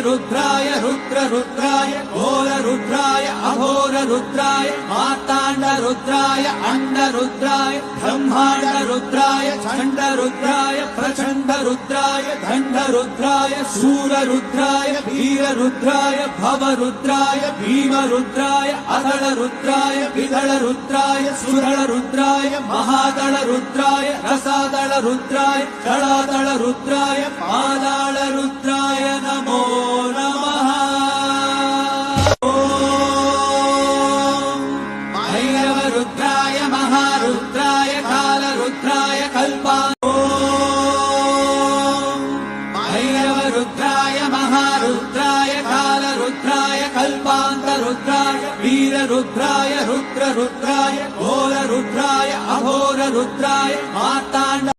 रुद्राय रुद्राय घोर रुद्राय अघोर रुद्राय मार्ताण्ड रुद्राय अंड रुद्राय ब्रह्मांड रुद्राय चंड रुद्राय प्रचंड रुद्राय दंड रुद्राय शूर रुद्राय वीर रुद्राय भव रुद्राय भीम रुद्राय अधड़ रुद्राय विधड़ रुद्राय सुरड़ रुद्राय महादड़ रुद्राय रसादड़ रुद्राय जड़ादड़ रुद्राय पादाड़ रुद्राय नमो नमः। भैरव रुद्राय महारुद्राय काल रुद्राय कल्पा भैरव रुद्राय महारुद्राय काल रुद्राय कल्पांत रुद्राय वीर रुद्राय रुद्राय घोर रुद्राय अघोर रुद्राय मार्ताण्ड